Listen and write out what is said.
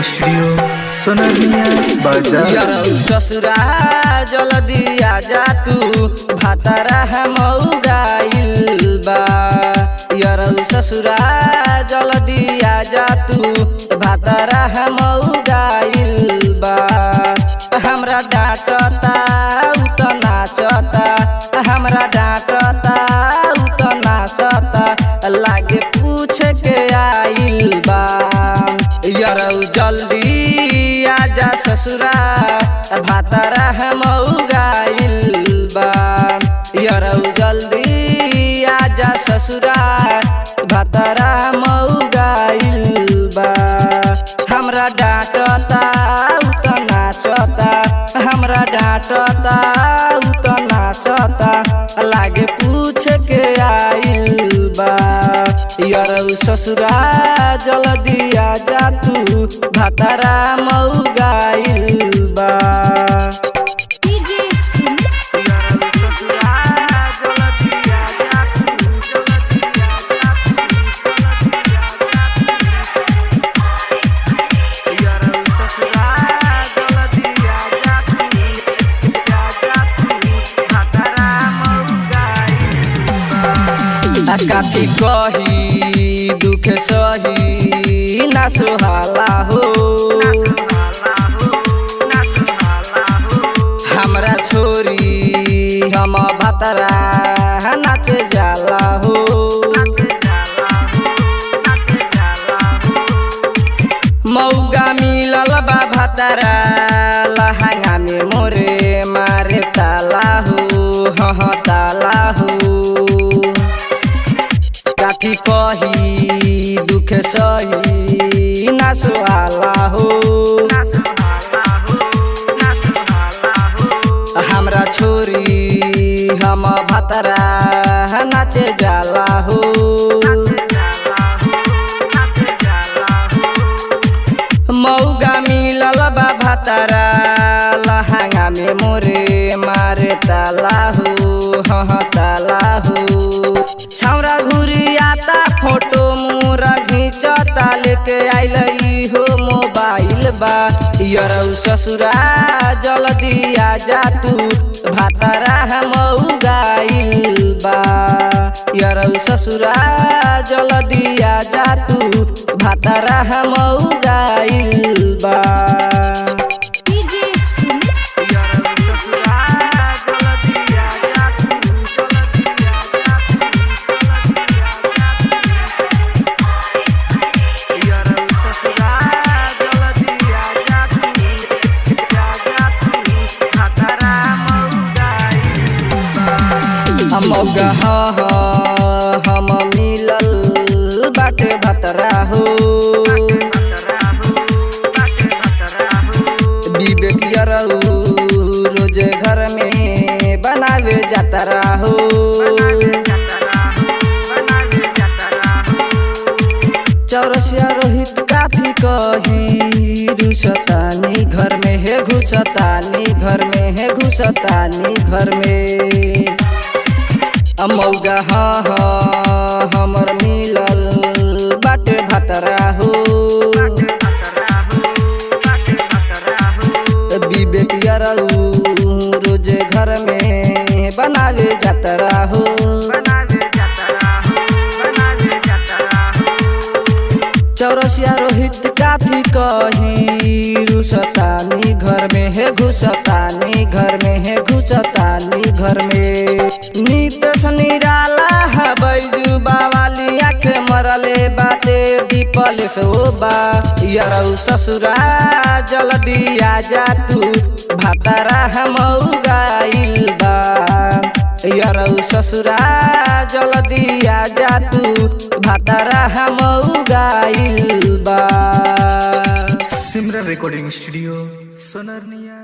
Studio Sonaria बाजार। ससुरा जल्दी आजा तू भातारा मौगाइल बा। ससुरा जल्दी आजा तू भातारा मौगाइल बा। हमरा डांटता उ त नाचता, हमरा डांटता उ त नाचता, लागे पूछ के आइल बा। जल्दी आजा ससुरा भातारा मौगाइल बा। जल्दी आजा ससुरा भातारा मौगाइल बा। हमरा डांटता उ त नाचता, हमरा डांटता उ त नाचता, लागे पूछ के आइल बा। ससुरा जल्दी आजा तू भातारा मौगाइल बा। काथी कही दुख सही ना सुहाला हो, हमरा छोरी हम भातारा नाचे जाला हो। मौगा मिलल बा भातारा लहंगा में मोरे मारे ताला हो, हाँ ताला हो। काथी कही दुख सही ना सुहाला हो, हमरा छोरी हम भातारा नाचे जाला हो। मौगा मिलल बा भातारा लहंगा में मोरे मारे ताला हो, हाँ ताला हो। छौरा घुरी आता फोटो मोरा घींचता, लेके आइल हो मोबाइल बा। ससुरा जल्दी आजा तू भातारा मौगाइल बा। ससुरा जल्दी आजा तू भातारा मौगाइल बा। मौगा हम मिलल बाटे भातारा हो, विवेक रोजे घर में बनावे जातारा हो। चौरसिया रोहित काथी कही रुसतानी घर में है घुसतानी, घर में है घुसतानी घर में। मौगा हमर मिलल बाटे भातारा हो, विवेक रोजे घर में बनावे जातारा हो। चौरसिया रोहित काथी कही रुसतानी घर में है घुसतानी, घर में है घुसतानी घर में। नीतस निराला बैजू बावाली आँख मरले बाटे दीपल सोबा। ससुरा जल्दी आजा तू भातारा मौगाइल बा। ससुरा जल्दी आजा तू भातारा मौगाइल बा। Simran recording studio Sonaria.